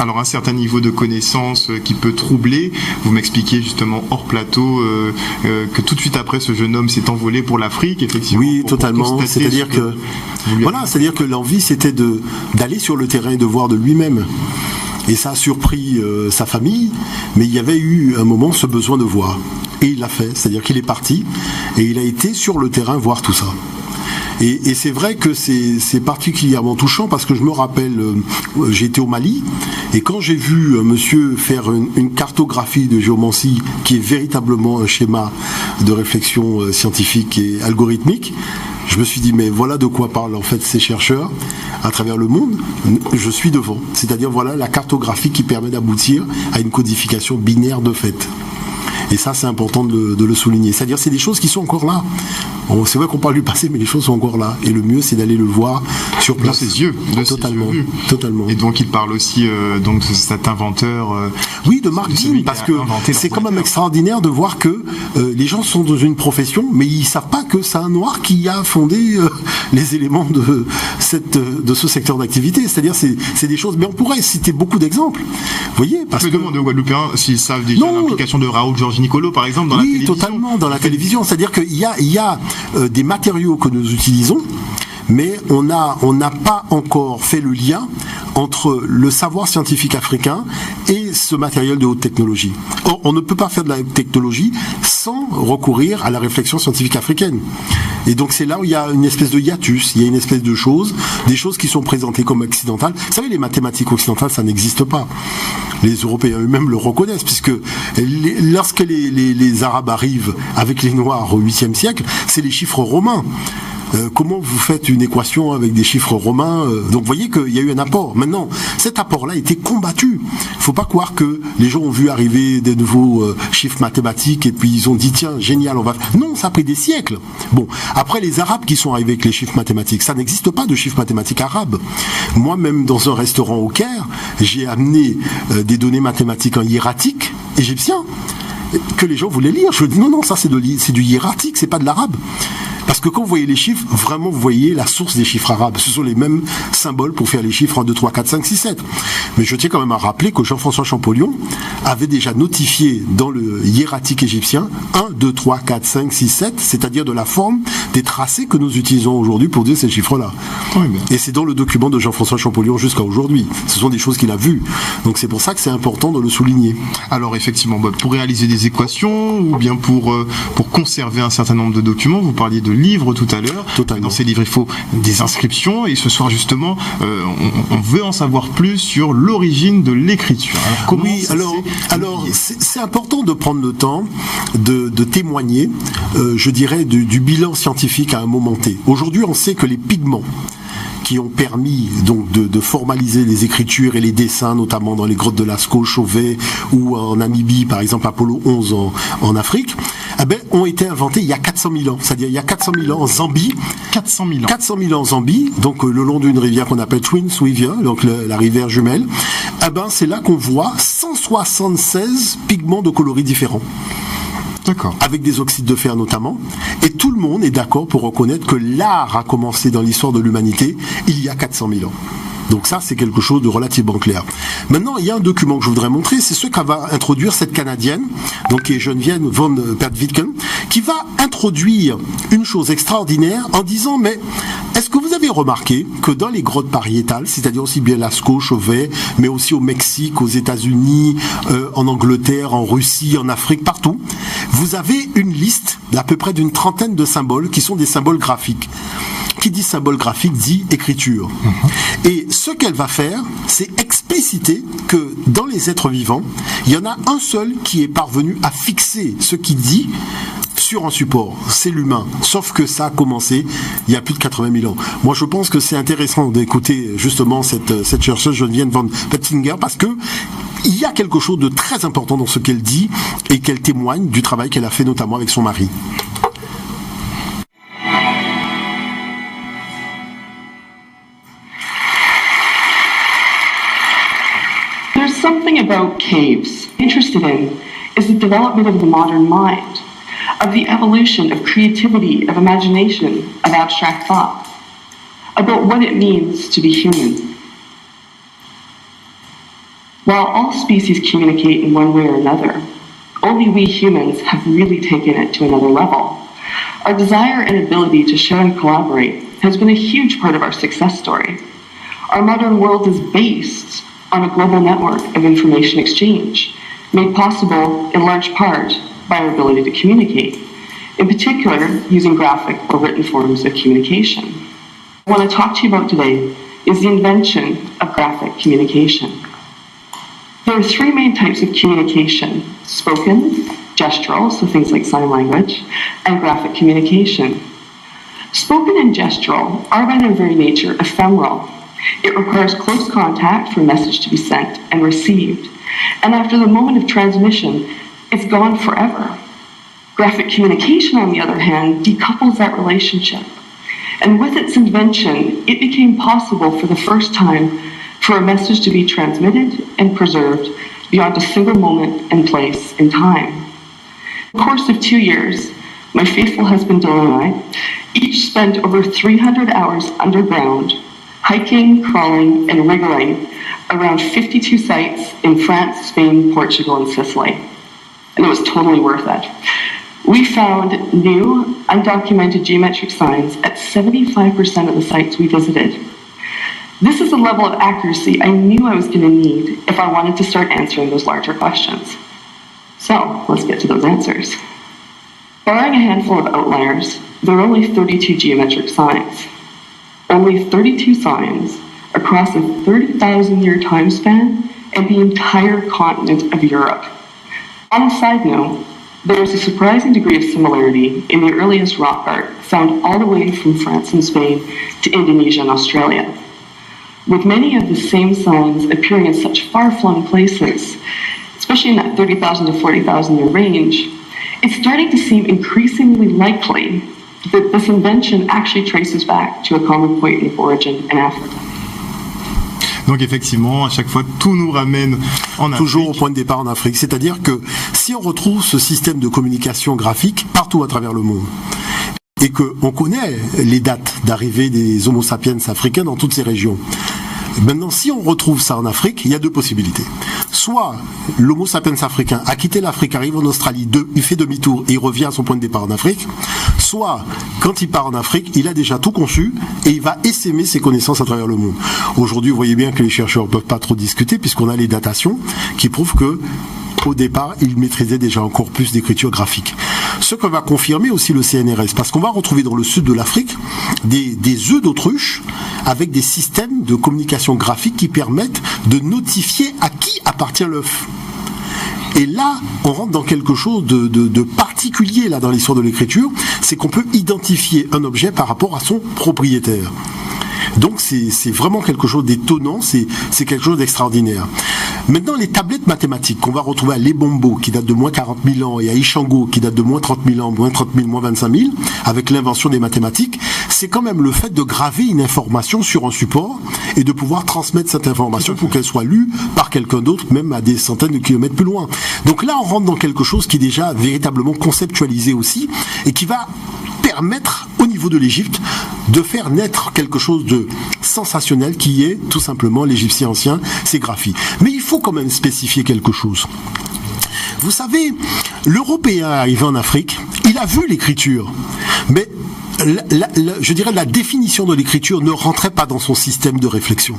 Alors un certain niveau de connaissance qui peut troubler. Vous m'expliquiez justement hors plateau que tout de suite après ce jeune homme s'est envolé pour l'Afrique, effectivement. Oui, totalement. C'est-à-dire que l'envie c'était d'aller sur le terrain et de voir de lui-même. Et ça a surpris sa famille, mais il y avait eu un moment ce besoin de voir. Et il l'a fait, c'est-à-dire qu'il est parti et il a été sur le terrain voir tout ça. Et c'est vrai que c'est particulièrement touchant parce que je me rappelle, j'étais au Mali et quand j'ai vu monsieur faire une cartographie de géomancie qui est véritablement un schéma de réflexion scientifique et algorithmique, je me suis dit mais voilà de quoi parlent en fait ces chercheurs à travers le monde. Je suis devant, c'est-à-dire voilà la cartographie qui permet d'aboutir à une codification binaire de fait. Et ça, c'est important de le souligner. C'est-à-dire, c'est des choses qui sont encore là. C'est vrai qu'on parle du passé, mais les choses sont encore là. Et le mieux, c'est d'aller le voir sur place. Dans ses yeux. Totalement. Et donc, il parle aussi donc de cet inventeur. Oui, de Mark Dean, parce que c'est quand même extraordinaire de voir que les gens sont dans une profession, mais ils savent pas que c'est un noir qui a fondé les éléments de ce secteur d'activité. C'est-à-dire, c'est des choses. Mais on pourrait citer beaucoup d'exemples. Vous voyez, parce que demande aux Guadeloupéens s'ils savent déjà l'implication de Raoul Georges Nicolo, par exemple, dans la télévision. Oui, totalement, dans la télévision. C'est-à-dire qu'il y a des matériaux que nous utilisons, mais on n'a pas encore fait le lien entre le savoir scientifique africain et ce matériel de haute technologie. Or, on ne peut pas faire de la technologie sans recourir à la réflexion scientifique africaine. Et donc c'est là où il y a une espèce de hiatus, il y a une espèce de choses, des choses qui sont présentées comme occidentales. Vous savez, les mathématiques occidentales, ça n'existe pas. Les Européens eux-mêmes le reconnaissent, puisque lorsque les Arabes arrivent avec les Noirs au 8e siècle, c'est les chiffres romains. Comment vous faites une équation avec des chiffres romains Donc vous voyez qu'il y a eu un apport. Maintenant, cet apport-là a été combattu. Il ne faut pas croire que les gens ont vu arriver des nouveaux chiffres mathématiques et puis ils ont dit tiens, génial, on va... Non, ça a pris des siècles. Bon, après les Arabes qui sont arrivés avec les chiffres mathématiques, ça n'existe pas de chiffres mathématiques arabes. Moi-même, dans un restaurant au Caire, j'ai amené des données mathématiques en hiératique égyptien que les gens voulaient lire. Je dis non, ça c'est du hiératique, c'est pas de l'arabe. Parce que quand vous voyez les chiffres, vraiment vous voyez la source des chiffres arabes. Ce sont les mêmes symboles pour faire les chiffres 1, 2, 3, 4, 5, 6, 7. Mais je tiens quand même à rappeler que Jean-François Champollion avait déjà notifié dans le hiératique égyptien 1, 2, 3, 4, 5, 6, 7, c'est-à-dire de la forme des tracés que nous utilisons aujourd'hui pour dire ces chiffres-là. Oui, et c'est dans le document de Jean-François Champollion jusqu'à aujourd'hui. Ce sont des choses qu'il a vues. Donc c'est pour ça que c'est important de le souligner. Alors effectivement, pour réaliser des équations ou bien pour conserver un certain nombre de documents, vous parliez de livres tout à l'heure. Totalement. Dans ces livres, il faut des inscriptions et ce soir justement, on veut en savoir plus sur l'origine de l'écriture. Alors c'est important de prendre le temps de témoigner, je dirais, du bilan scientifique à un moment T. Aujourd'hui, on sait que les pigments qui ont permis donc de formaliser les écritures et les dessins, notamment dans les grottes de Lascaux, Chauvet ou en Namibie, par exemple Apollo 11 en Afrique, ont été inventés il y a 400 000 ans. C'est-à-dire il y a 400 000 ans en Zambie. 400 000 ans. 400 000 ans en Zambie, donc le long d'une rivière qu'on appelle Twin River, donc la rivière jumelle. C'est là qu'on voit 176 pigments de coloris différents. D'accord. Avec des oxydes de fer notamment. Et tout le monde est d'accord pour reconnaître que l'art a commencé dans l'histoire de l'humanité il y a 400 000 ans. Donc ça, c'est quelque chose de relativement clair. Maintenant, il y a un document que je voudrais montrer, c'est ce qu'elle va introduire cette Canadienne, donc qui est Geneviève von Pertwitken, qui va introduire une chose extraordinaire en disant, mais est-ce que vous avez remarqué que dans les grottes pariétales, c'est-à-dire aussi bien Lascaux, Chauvet, mais aussi au Mexique, aux États-Unis, en Angleterre, en Russie, en Afrique, partout, vous avez une liste d'à peu près d'une trentaine de symboles qui sont des symboles graphiques. Qui dit symbole graphique dit écriture. Et ce qu'elle va faire, c'est expliciter que dans les êtres vivants, il y en a un seul qui est parvenu à fixer ce qu'il dit sur un support, c'est l'humain. Sauf que ça a commencé il y a plus de 80 000 ans. Moi, je pense que c'est intéressant d'écouter justement cette chercheuse Geneviève von Pertwitken parce que il y a quelque chose de très important dans ce qu'elle dit et qu'elle témoigne du travail qu'elle a fait notamment avec son mari. There's something about caves interested in is the development of the modern mind, of the evolution of creativity, of imagination, of abstract thought, about what it means to be human. While all species communicate in one way or another, only we humans have really taken it to another level. Our desire and ability to share and collaborate has been a huge part of our success story. Our modern world is based on a global network of information exchange, made possible in large part by our ability to communicate, in particular using graphic or written forms of communication. What I want to talk to you about today is the invention of graphic communication. There are three main types of communication: spoken, gestural, so things like sign language, and graphic communication. Spoken and gestural are by their very nature ephemeral. It requires close contact for a message to be sent and received, and after the moment of transmission, it's gone forever. Graphic communication, on the other hand, decouples that relationship. And with its invention, it became possible for the first time for a message to be transmitted and preserved beyond a single moment and place in time. In the course of 2 years, my faithful husband Dylan and I each spent over 300 hours underground, hiking, crawling, and wriggling around 52 sites in France, Spain, Portugal, and Sicily. And it was totally worth it. We found new, undocumented geometric signs at 75% of the sites we visited. This is a level of accuracy I knew I was going to need if I wanted to start answering those larger questions. So, let's get to those answers. Barring a handful of outliers, there are only 32 geometric signs. Only 32 signs across a 30,000-year time span and the entire continent of Europe. On a side note, there is a surprising degree of similarity in the earliest rock art found all the way from France and Spain to Indonesia and Australia. With many of the same signs appearing in such far-flung places, especially in that 30,000 to 40,000 year range, it's starting to seem increasingly likely that this invention actually traces back to a common point of origin in Africa. Donc effectivement, à chaque fois, tout nous ramène en Afrique. Toujours au point de départ en Afrique. C'est-à-dire que si on retrouve ce système de communication graphique partout à travers le monde, et qu'on connaît les dates d'arrivée des Homo sapiens africains dans toutes ces régions, maintenant, si on retrouve ça en Afrique, il y a deux possibilités. Soit l'Homo sapiens africain a quitté l'Afrique, arrive en Australie, il fait demi-tour et il revient à son point de départ en Afrique. Soit, quand il part en Afrique, il a déjà tout conçu et il va essaimer ses connaissances à travers le monde. Aujourd'hui, vous voyez bien que les chercheurs ne peuvent pas trop discuter puisqu'on a les datations qui prouvent que au départ, il maîtrisait déjà un corpus d'écriture graphique. Ce que va confirmer aussi le CNRS, parce qu'on va retrouver dans le sud de l'Afrique des œufs d'autruche avec des systèmes de communication graphique qui permettent de notifier à qui appartient l'œuf. Et là, on rentre dans quelque chose de particulier là dans l'histoire de l'écriture, c'est qu'on peut identifier un objet par rapport à son propriétaire. Donc c'est vraiment quelque chose d'étonnant, c'est quelque chose d'extraordinaire. Maintenant, les tablettes mathématiques qu'on va retrouver à Lebombo, qui date de moins 40 000 ans, et à Ishango, qui date de moins 30 000 ans, moins 30 000, moins 25 000, avec l'invention des mathématiques, c'est quand même le fait de graver une information sur un support et de pouvoir transmettre cette information pour qu'elle soit lue par quelqu'un d'autre, même à des centaines de kilomètres plus loin. Donc là, on rentre dans quelque chose qui est déjà véritablement conceptualisé aussi, et qui va permettre au niveau de l'Égypte de faire naître quelque chose de sensationnel qui est tout simplement l'Égyptien ancien, ses graphies. Mais il faut quand même spécifier quelque chose. Vous savez, l'Européen arrivé en Afrique, il a vu l'écriture, mais je dirais la définition de l'écriture ne rentrait pas dans son système de réflexion.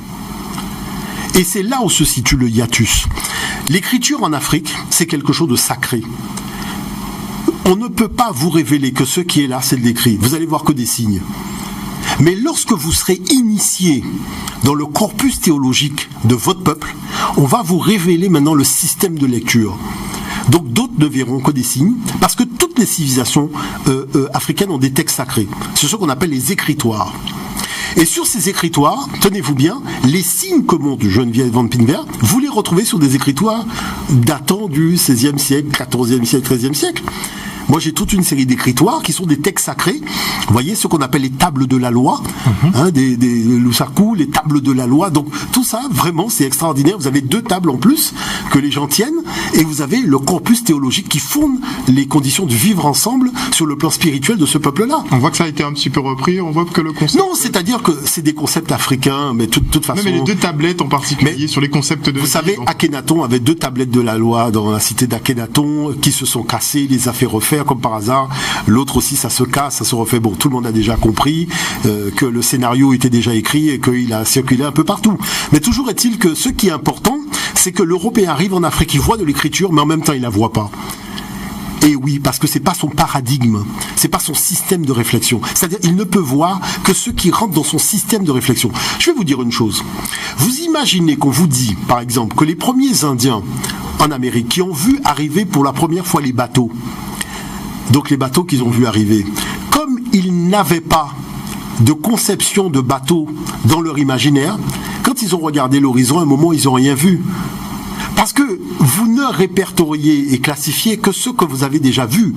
Et c'est là où se situe le hiatus. L'écriture en Afrique, c'est quelque chose de sacré. On ne peut pas vous révéler que ce qui est là, c'est de l'écrit. Vous allez voir que des signes. Mais lorsque vous serez initié dans le corpus théologique de votre peuple, on va vous révéler maintenant le système de lecture. Donc d'autres ne verront que des signes, parce que toutes les civilisations africaines ont des textes sacrés. C'est ce qu'on appelle les écritoires. Et sur ces écritoires, tenez-vous bien, les signes que montre Geneviève Van Pinver, vous les retrouvez sur des écritoires datant du XVIe siècle, XIVe siècle, XIIIe siècle. Moi, j'ai toute une série d'écritoires qui sont des textes sacrés. Vous voyez, ce qu'on appelle les tables de la loi, des Lusaku, les tables de la loi. Donc, tout ça, vraiment, c'est extraordinaire. Vous avez 2 tables en plus que les gens tiennent et vous avez le corpus théologique qui fonde les conditions de vivre ensemble sur le plan spirituel de ce peuple-là. On voit que ça a été un petit peu repris, on voit que le concept... Non, c'est-à-dire que c'est des concepts africains, mais de toute façon... Non, mais les 2 tablettes en particulier sur les concepts de... Vous savez, Akhenaton avait 2 tablettes de la loi dans la cité d'Akhenaton qui se sont cassées, les a fait refaire comme par hasard. L'autre aussi, ça se casse, ça se refait. Bon, tout le monde a déjà compris que le scénario était déjà écrit et qu'il a circulé un peu partout. Mais toujours est-il que ce qui est important, c'est que l'Européen arrive en Afrique, il voit de l'écriture, mais en même temps, il la voit pas. Et oui, parce que c'est pas son paradigme, c'est pas son système de réflexion. C'est-à-dire, il ne peut voir que ceux qui rentrent dans son système de réflexion. Je vais vous dire une chose. Vous imaginez qu'on vous dit, par exemple, que les premiers Indiens en Amérique qui ont vu arriver pour la première fois les bateaux, donc les bateaux qu'ils ont vu arriver, comme ils n'avaient pas de conception de bateau dans leur imaginaire, quand ils ont regardé l'horizon, à un moment, ils n'ont rien vu. Parce que vous ne répertoriez et classifiez que ce que vous avez déjà vu.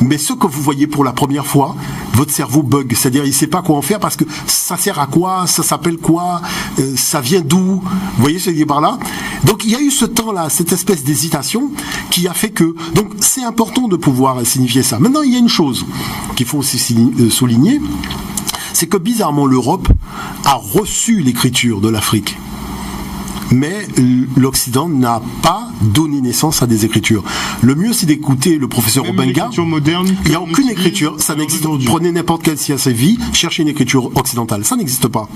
Mais ce que vous voyez pour la première fois, votre cerveau bug. C'est-à-dire, il ne sait pas quoi en faire parce que ça sert à quoi, ça s'appelle quoi, ça vient d'où. Vous voyez ce que je dis par là? Donc, il y a eu ce temps-là, cette espèce d'hésitation qui a fait que... Donc, c'est important de pouvoir signifier ça. Maintenant, il y a une chose qu'il faut aussi souligner, c'est que bizarrement, l'Europe a reçu l'écriture de l'Afrique. Mais l'Occident n'a pas donné naissance à des écritures. Le mieux, c'est d'écouter le professeur Obenga. Il n'y a aucune écriture, ça n'existe pas. Prenez n'importe quel CSV, cherchez une écriture occidentale, ça n'existe pas.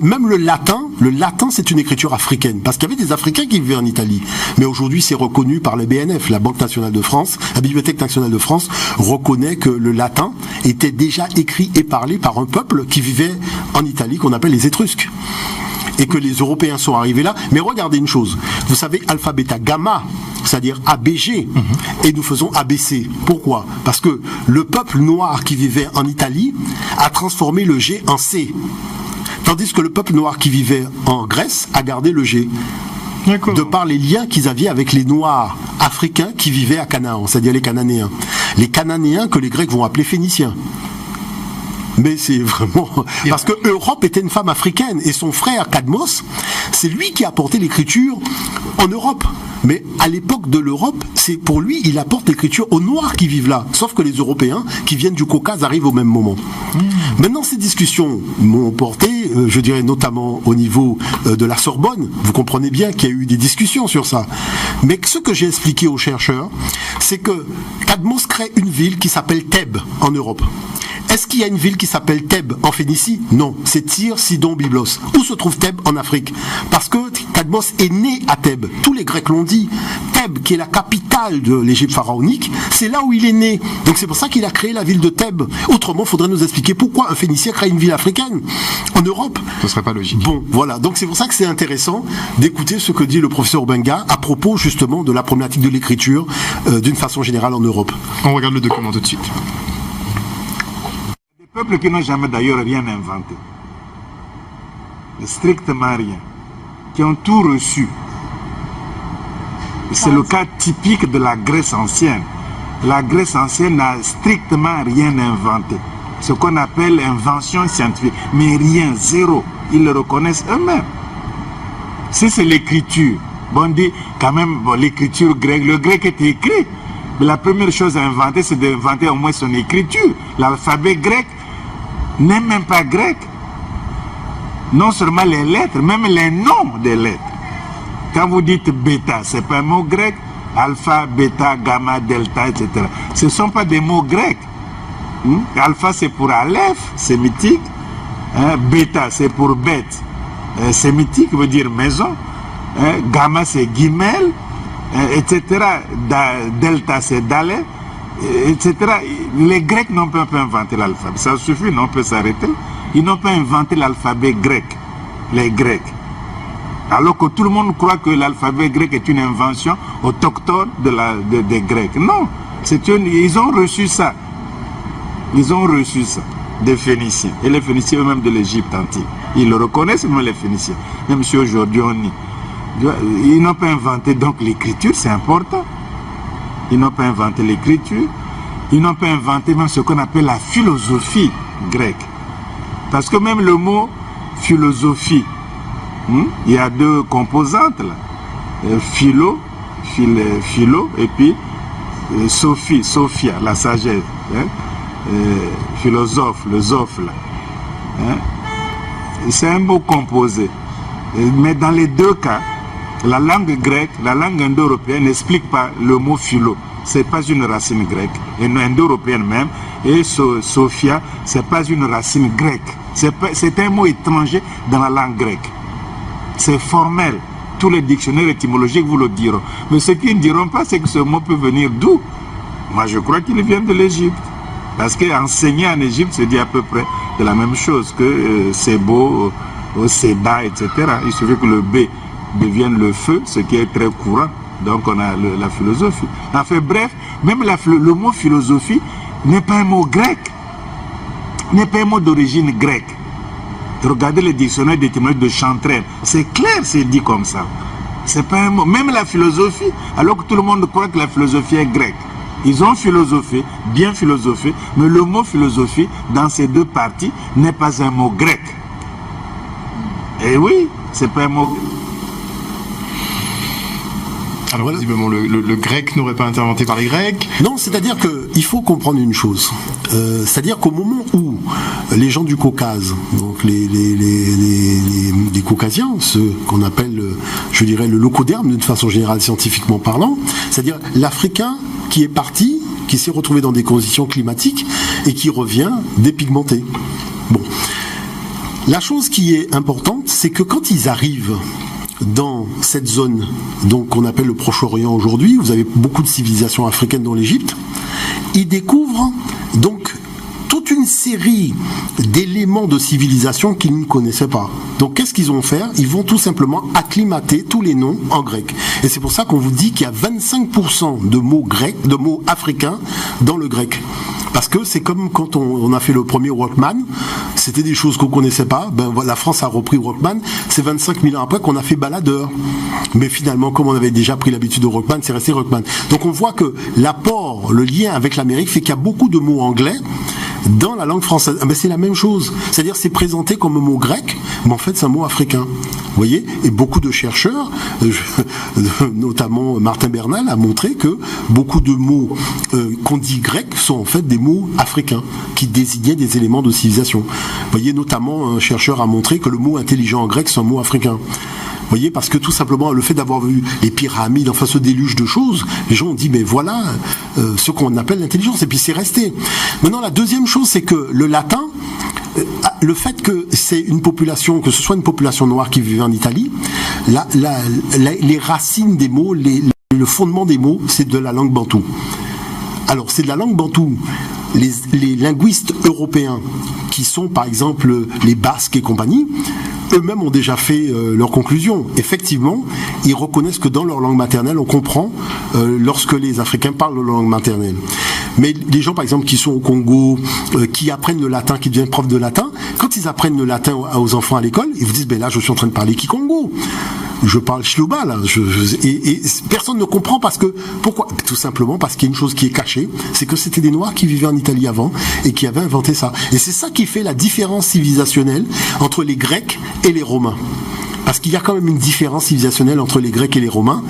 Même le latin, c'est une écriture africaine, parce qu'il y avait des Africains qui vivaient en Italie. Mais aujourd'hui, c'est reconnu par la BNF, la Banque nationale de France, la Bibliothèque nationale de France reconnaît que le latin était déjà écrit et parlé par un peuple qui vivait en Italie, qu'on appelle les Étrusques. Et que les Européens sont arrivés là. Mais regardez une chose. Vous savez, alpha, bêta, gamma, c'est-à-dire ABG, et nous faisons ABC. Pourquoi? Parce que le peuple noir qui vivait en Italie a transformé le G en C. Tandis que le peuple noir qui vivait en Grèce a gardé le G. De par les liens qu'ils avaient avec les Noirs africains qui vivaient à Canaan, c'est-à-dire les Cananéens. Les Cananéens que les Grecs vont appeler Phéniciens. Mais c'est vraiment... Parce que Europe était une femme africaine et son frère Cadmos, c'est lui qui a apporté l'écriture en Europe. Mais à l'époque de l'Europe, c'est pour lui, il apporte l'écriture aux Noirs qui vivent là. Sauf que les Européens qui viennent du Caucase arrivent au même moment. Maintenant, ces discussions m'ont porté, je dirais notamment au niveau de la Sorbonne. Vous comprenez bien qu'il y a eu des discussions sur ça. Mais ce que j'ai expliqué aux chercheurs, c'est que Cadmos crée une ville qui s'appelle Thèbes en Europe. Est-ce qu'il y a une ville qui s'appelle Thèbes en Phénicie? Non, c'est Tyr, Sidon, Byblos. Où se trouve Thèbes en Afrique? Parce que Cadmos est né à Thèbes. Tous les Grecs l'ont dit. Thèbes, qui est la capitale de l'Égypte pharaonique, c'est là où il est né. Donc c'est pour ça qu'il a créé la ville de Thèbes. Autrement, il faudrait nous expliquer pourquoi un Phénicien crée une ville africaine en Europe. Ce serait pas logique. Bon, voilà. Donc c'est pour ça que c'est intéressant d'écouter ce que dit le professeur Obenga à propos justement de la problématique de l'écriture d'une façon générale en Europe. On regarde le document tout de suite. Peuples qui n'ont jamais d'ailleurs rien inventé, strictement rien, qui ont tout reçu. C'est le cas typique de la Grèce ancienne. La Grèce ancienne n'a strictement rien inventé, ce qu'on appelle invention scientifique, mais rien, zéro. Ils le reconnaissent eux-mêmes. Si c'est l'écriture, bon, on dit quand même bon, l'écriture grecque, le grec est écrit, mais la première chose à inventer, c'est d'inventer au moins son écriture. L'alphabet grec n'est même pas grec. Non seulement les lettres, même les noms des lettres. Quand vous dites bêta, ce n'est pas un mot grec. Alpha, bêta, gamma, delta, etc. Ce ne sont pas des mots grecs. Alpha, c'est pour Aleph, sémitique. Bêta, c'est pour bête, sémitique, veut dire maison. Gamma, c'est guimel, etc. Delta, c'est dalet, etc. Les Grecs n'ont pas inventé l'alphabet. Ça suffit, on peut s'arrêter. Ils n'ont pas inventé l'alphabet grec, les Grecs. Alors que tout le monde croit que l'alphabet grec est une invention autochtone des Grecs. Non, ils ont reçu ça. Ils ont reçu ça des Phéniciens. Et les Phéniciens eux-mêmes de l'Égypte antique. Ils le reconnaissent, même les Phéniciens. Même si aujourd'hui on y... Ils n'ont pas inventé donc l'écriture, c'est important. ils n'ont pas inventé l'écriture, ils n'ont pas inventé même ce qu'on appelle la philosophie grecque. Parce que même le mot philosophie, il y a deux composantes là. Philo, et puis Sophia, la sagesse. Philosophe, le zophe là. C'est un mot composé. Mais dans les deux cas, la langue grecque, la langue indo-européenne n'explique pas le mot philo. Ce n'est pas une racine grecque, indo-européenne même. Et Sophia, ce n'est pas une racine grecque. C'est un mot étranger dans la langue grecque. C'est formel. Tous les dictionnaires étymologiques vous le diront. Mais ce qu'ils ne diront pas, c'est que ce mot peut venir d'où? Moi, je crois qu'il vient de l'Égypte. Parce qu'enseigner en Égypte, c'est dit à peu près de la même chose que c'est beau, c'est-bas, etc. Il suffit que le B devienne le feu, ce qui est très courant. Donc on a la philosophie. Enfin bref, même le mot philosophie n'est pas un mot grec, n'est pas un mot d'origine grecque. Regardez les dictionnaires d'étymologie de Chantraine, c'est clair, c'est dit comme ça. C'est pas un mot. Même la philosophie, alors que tout le monde croit que la philosophie est grecque. Ils ont philosophé, bien philosophé, mais le mot philosophie, dans ces deux parties, n'est pas un mot grec. Et oui, c'est pas un mot grec. Alors voilà. Visiblement, le grec n'aurait pas été inventé par les Grecs. Non, c'est-à-dire qu'il faut comprendre une chose. C'est-à-dire qu'au moment où les gens du Caucase, donc les Caucasiens, ceux qu'on appelle, je dirais, le locoderme d'une façon générale scientifiquement parlant, c'est-à-dire l'Africain qui est parti, qui s'est retrouvé dans des conditions climatiques et qui revient dépigmenté. Bon. La chose qui est importante, c'est que quand ils arrivent dans cette zone donc qu'on appelle le Proche-Orient aujourd'hui, vous avez beaucoup de civilisations africaines dans l'Égypte, ils découvrent donc toute une série d'éléments de civilisation qu'ils ne connaissaient pas. Donc qu'est-ce qu'ils vont faire? Ils vont tout simplement acclimater tous les noms en grec. Et c'est pour ça qu'on vous dit qu'il y a 25% de mots grecs, de mots africains dans le grec. Parce que c'est comme quand on a fait le premier Walkman, c'était des choses qu'on connaissait pas. Ben, la France a repris Walkman, c'est 25 000 ans après qu'on a fait baladeur. Mais finalement, comme on avait déjà pris l'habitude de Walkman, c'est resté Walkman. Donc on voit que l'apport, le lien avec l'Amérique fait qu'il y a beaucoup de mots anglais dans la langue française. Ah ben c'est la même chose. C'est-à-dire c'est présenté comme un mot grec, mais en fait c'est un mot africain. Vous voyez? Et beaucoup de chercheurs, notamment Martin Bernal, a montré que beaucoup de mots qu'on dit grecs sont en fait des mots africains qui désignaient des éléments de civilisation. Vous voyez, notamment un chercheur a montré que le mot intelligent en grec c'est un mot africain. Vous voyez, parce que tout simplement, le fait d'avoir vu les pyramides, enfin ce déluge de choses, les gens ont dit, mais voilà ce qu'on appelle l'intelligence, et puis c'est resté. Maintenant, la deuxième chose, c'est que le latin, le fait que c'est une population, que ce soit une population noire qui vivait en Italie, les racines des mots, le fondement des mots, c'est de la langue bantoue. Alors, c'est de la langue bantoue. Les linguistes européens, qui sont par exemple les Basques et compagnie, eux-mêmes ont déjà fait leur conclusion. Effectivement, ils reconnaissent que dans leur langue maternelle, on comprend lorsque les Africains parlent leur langue maternelle. Mais les gens, par exemple, qui sont au Congo, qui apprennent le latin, qui deviennent profs de latin, quand ils apprennent le latin aux enfants à l'école, ils vous disent, ben là, je suis en train de parler Kikongo. Je parle Shluba, là. Et personne ne comprend parce que, pourquoi? Tout simplement parce qu'il y a une chose qui est cachée, c'est que c'était des Noirs qui vivaient en Italie avant et qui avaient inventé ça. Et c'est ça qui fait la différence civilisationnelle entre les Grecs et les Romains. Parce qu'il y a quand même une différence civilisationnelle entre les Grecs et les Romains,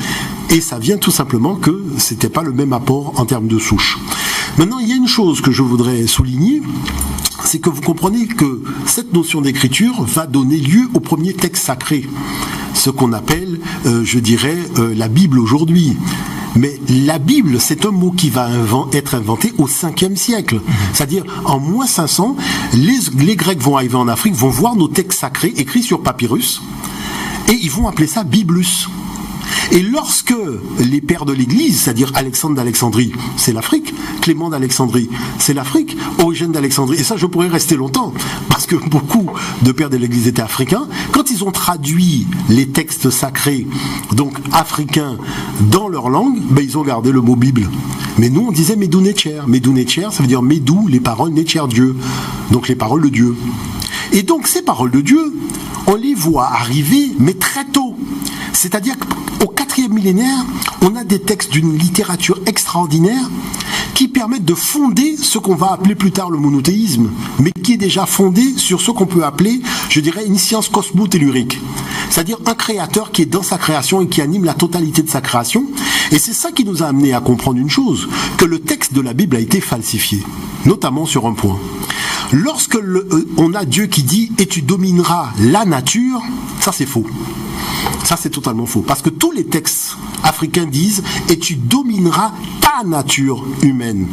et ça vient tout simplement que c'était pas le même apport en termes de souche. Maintenant, il y a une chose que je voudrais souligner, c'est que vous comprenez que cette notion d'écriture va donner lieu au premier texte sacré, ce qu'on appelle, je dirais, la Bible aujourd'hui. Mais la Bible, c'est un mot qui va être inventé au 5e siècle. C'est-à-dire, en moins 500, les Grecs vont arriver en Afrique, vont voir nos textes sacrés écrits sur papyrus, et ils vont appeler ça Biblus. Et lorsque les pères de l'Église, c'est-à-dire Alexandre d'Alexandrie, c'est l'Afrique, Clément d'Alexandrie, c'est l'Afrique, Origène d'Alexandrie, et ça je pourrais rester longtemps, parce que beaucoup de pères de l'Église étaient africains, quand ils ont traduit les textes sacrés, donc africains, dans leur langue, ben, ils ont gardé le mot Bible. Mais nous on disait Medou Netcher. Medou Netcher, ça veut dire Medou, les paroles, Netcher, Dieu, donc les paroles de Dieu. Et donc ces paroles de Dieu on les voit arriver, mais très tôt. C'est-à-dire qu'au 4e millénaire, on a des textes d'une littérature extraordinaire qui permettent de fonder ce qu'on va appeler plus tard le monothéisme, mais qui est déjà fondé sur ce qu'on peut appeler, je dirais, une science cosmotellurique. C'est-à-dire un créateur qui est dans sa création et qui anime la totalité de sa création. Et c'est ça qui nous a amené à comprendre une chose, que le texte de la Bible a été falsifié, notamment sur un point. Lorsque on a Dieu qui dit « et tu domineras la nature », ça c'est faux. Ça c'est totalement faux. Parce que tous les textes africains disent « et tu domineras ta nature humaine ».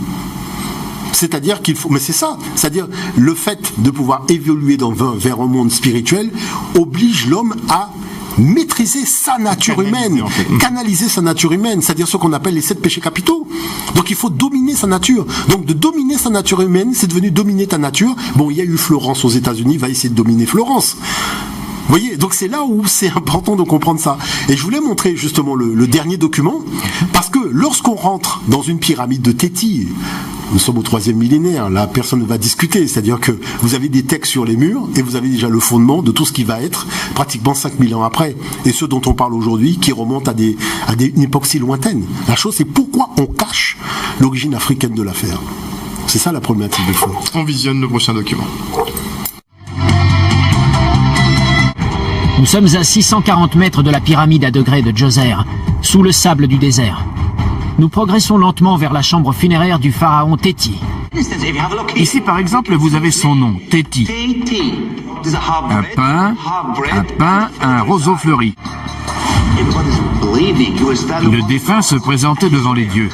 C'est-à-dire qu'il faut, mais c'est ça, c'est-à-dire le fait de pouvoir évoluer vers un monde spirituel oblige l'homme à maîtriser sa nature humaine, canaliser sa nature humaine, c'est-à-dire ce qu'on appelle les 7 péchés capitaux. Donc il faut dominer sa nature. Donc de dominer sa nature humaine, c'est devenu dominer ta nature. Bon, il y a eu Florence aux États-Unis, va essayer de dominer Florence. Vous voyez, donc c'est là où c'est important de comprendre ça. Et je voulais montrer justement le dernier document, parce que lorsqu'on rentre dans une pyramide de Théti, nous sommes au 3e millénaire, là personne ne va discuter, c'est-à-dire que vous avez des textes sur les murs et vous avez déjà le fondement de tout ce qui va être pratiquement 5000 ans après. Et ce dont on parle aujourd'hui qui remonte à une époque si lointaine. La chose c'est pourquoi on cache l'origine africaine de l'affaire. C'est ça la problématique de fond. On visionne le prochain document. Nous sommes à 640 mètres de la pyramide à degrés de Djoser, sous le sable du désert. Nous progressons lentement vers la chambre funéraire du pharaon Théti. Ici, par exemple, vous avez son nom, Théti. Un pin, un roseau fleuri. Le défunt se présentait devant les dieux.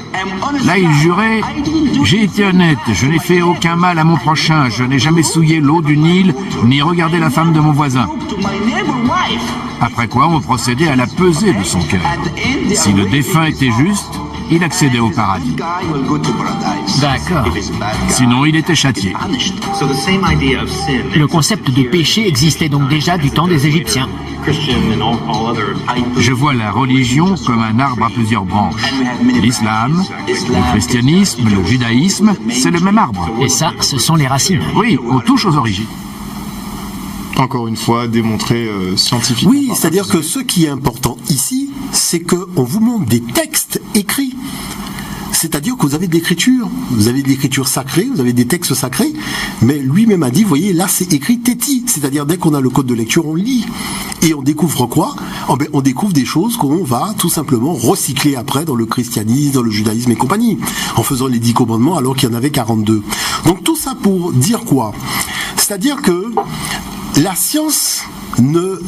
Là, il jurait « J'ai été honnête, je n'ai fait aucun mal à mon prochain, je n'ai jamais souillé l'eau du Nil, ni regardé la femme de mon voisin. » Après quoi, on procédait à la pesée de son cœur. Si le défunt était juste, il accédait au paradis. D'accord. Sinon, il était châtié. Le concept de péché existait donc déjà du temps des Égyptiens. Je vois la religion comme un arbre à plusieurs branches. L'islam, le christianisme, le judaïsme, c'est le même arbre. Et ça, ce sont les racines. Oui, on touche aux origines. Encore une fois, démontré scientifiquement. Oui, c'est-à-dire que ce qui est important ici, c'est qu'on vous montre des textes écrits. C'est-à-dire que vous avez de l'écriture. Vous avez de l'écriture sacrée, vous avez des textes sacrés, mais lui-même a dit, vous voyez, là c'est écrit Théti. C'est-à-dire dès qu'on a le code de lecture, on lit. Et on découvre quoi ? On découvre des choses qu'on va tout simplement recycler après dans le christianisme, dans le judaïsme et compagnie, en faisant les 10 commandements alors qu'il y en avait 42. Donc tout ça pour dire quoi ? C'est-à-dire que la science ne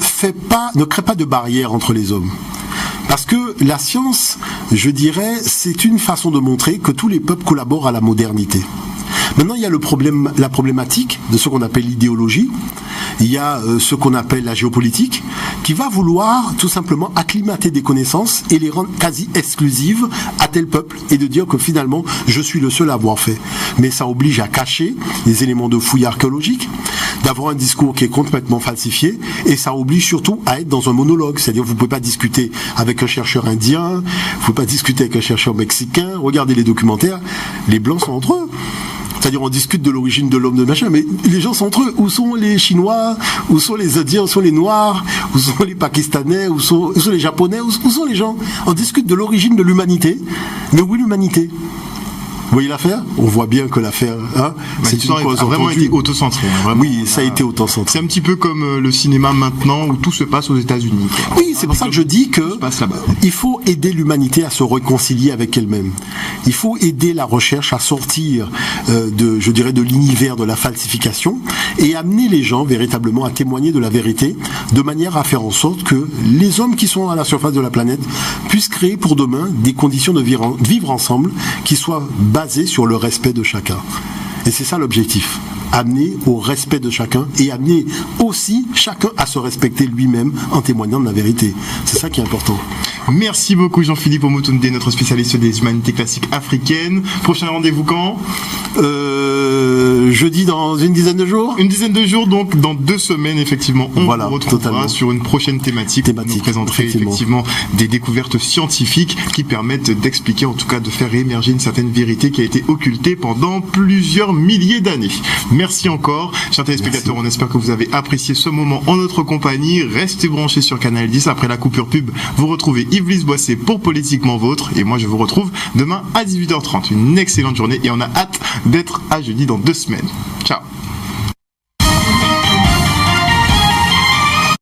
crée pas de barrière entre les hommes. Parce que la science, je dirais, c'est une façon de montrer que tous les peuples collaborent à la modernité. Maintenant, il y a la problématique de ce qu'on appelle l'idéologie. Il y a ce qu'on appelle la géopolitique, qui va vouloir tout simplement acclimater des connaissances et les rendre quasi exclusives à tel peuple et de dire que finalement, je suis le seul à avoir fait. Mais ça oblige à cacher les éléments de fouilles archéologiques, d'avoir un discours qui est complètement falsifié, et ça oblige surtout à être dans un monologue. C'est-à-dire vous ne pouvez pas discuter avec un chercheur indien, vous ne pouvez pas discuter avec un chercheur mexicain, regardez les documentaires, les Blancs sont entre eux. C'est-à-dire on discute de l'origine de l'homme de machin, mais les gens sont entre eux. Où sont les Chinois ? Où sont les Indiens ? Où sont les Noirs ? Où sont les Pakistanais ? Où sont les Japonais ? Où sont les gens ? On discute de l'origine de l'humanité, mais où est l'humanité ? Vous voyez l'affaire ? On voit bien que l'affaire, c'est une cause a vraiment été autocentré. Vraiment, oui, ça a été autocentré. C'est un petit peu comme le cinéma maintenant où tout se passe aux États-Unis. Oui, c'est pour ça que je dis que il faut aider l'humanité à se réconcilier avec elle-même. Il faut aider la recherche à sortir de l'univers de la falsification et amener les gens véritablement à témoigner de la vérité de manière à faire en sorte que les hommes qui sont à la surface de la planète puissent créer pour demain des conditions de vivre ensemble qui soient basées sur le respect de chacun. Et c'est ça l'objectif. Amener au respect de chacun et amener aussi chacun à se respecter lui-même en témoignant de la vérité. C'est ça qui est important. Merci beaucoup Jean-Philippe Omotunde, notre spécialiste des humanités classiques africaines. Prochain rendez-vous quand ? jeudi dans une dizaine de jours. Une dizaine de jours, donc dans 2 semaines, effectivement, on Voilà, vous retrouvera totalement. sur une prochaine thématique. Vous nous présenterez effectivement des découvertes scientifiques qui permettent d'expliquer, en tout cas de faire émerger une certaine vérité qui a été occultée pendant plusieurs milliers d'années. Merci encore, chers téléspectateurs. On espère que vous avez apprécié ce moment en notre compagnie. Restez branchés sur Canal 10. Après la coupure pub, vous retrouvez Yves Boisset pour Politiquement Vôtre. Et moi, je vous retrouve demain à 18h30. Une excellente journée et on a hâte d'être à jeudi dans 2 semaines. Ciao.